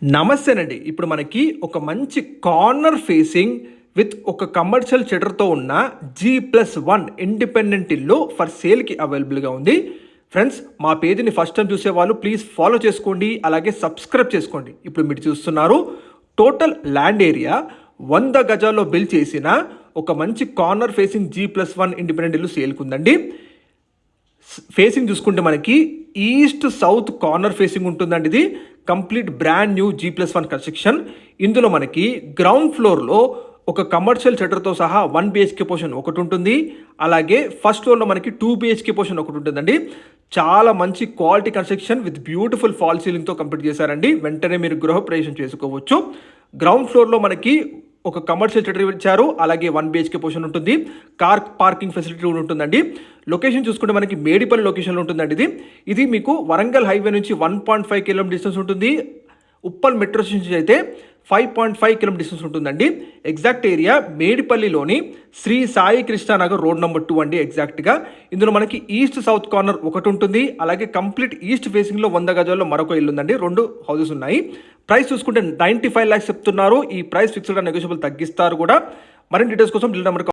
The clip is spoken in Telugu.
నమస్తేనండి. ఇప్పుడు మనకి ఒక మంచి కార్నర్ ఫేసింగ్ విత్ ఒక కమర్షియల్ షట్టర్‌తో ఉన్న G+1 ఇండిపెండెంట్ ఇల్లు ఫర్ సేల్‌కి అవైలబుల్‌గా ఉంది. ఫ్రెండ్స్, మా పేజ్‌ని ఫస్ట్ టైం చూసేవాళ్ళు ప్లీజ్ ఫాలో చేసుకోండి. అలాగే సబ్స్క్రైబ్ చేసుకోండి. ఇప్పుడు మీరు చూస్తున్నారు టోటల్ ల్యాండ్ ఏరియా 100 గజాల్లో బిల్డ్ చేసిన ఒక మంచి కార్నర్ ఫేసింగ్ G+1 ఇండిపెండెంట్ ఇల్లు సేల్‌కి ఉందండి. ఫేసింగ్ చూసుకుంటే మనకి ఈస్ట్ సౌత్ కార్నర్ ఫేసింగ్ ఉంటుందండి. ఇది complete brand new G+1 construction. ఇందులో మనకి గ్రౌండ్ ఫ్లోర్లో ఒక కమర్షియల్ షట్టర్తో సహా 1 BHK పోర్షన్ ఒకటి ఉంటుంది. అలాగే ఫస్ట్ ఫ్లోర్లో మనకి 2 BHK పోర్షన్ ఒకటి ఉంటుందండి. చాలా మంచి quality construction with beautiful fall సీలింగ్తో కంప్లీట్ చేశారండి. వెంటనే మీరు గృహప్రవేశం చేసుకోవచ్చు. గ్రౌండ్ ఫ్లోర్లో మనకి ఒక కమర్షియల్ షట్టర్ ఇచ్చారు. అలాగే 1 BHK పోర్షన్ ఉంటుంది. కార్ పార్కింగ్ ఫెసిలిటీ కూడా ఉంటుందండి. లొకేషన్ చూసుకుంటే మనకి మేడిపల్లి లొకేషన్లో ఉంటుందండి. ఇది మీకు వరంగల్ హైవే నుంచి 1.5 km డిస్టెన్స్ ఉంటుంది. ఉప్పల్ మెట్రో స్టేషన్ నుంచి అయితే 5.5 km డిస్టెన్స్ ఉంటుందండి. ఎగ్జాక్ట్ ఏరియా మేడిపల్లిలోని శ్రీ సాయి కృష్ణ నగర్ రోడ్ నెంబర్ 2 అండి ఎగ్జాక్ట్గా. ఇందులో మనకి ఈస్ట్ సౌత్ కార్నర్ ఒకటి ఉంటుంది. అలాగే కంప్లీట్ ఈస్ట్ ఫేసింగ్లో 100 గజాల్లో మరొక ఇల్లు ఉందండి. 2 హౌసెస్ ఉన్నాయి. ప్రైస్ చూసుకుంటే 95 lakhs చెప్తున్నారు. ఈ ప్రైస్ ఫిక్స్డ్ నెగోషియబుల్ తగ్గిస్తారు కూడా. మరిన్ని డీటెయిల్స్ కోసం బిల్ నెంబర్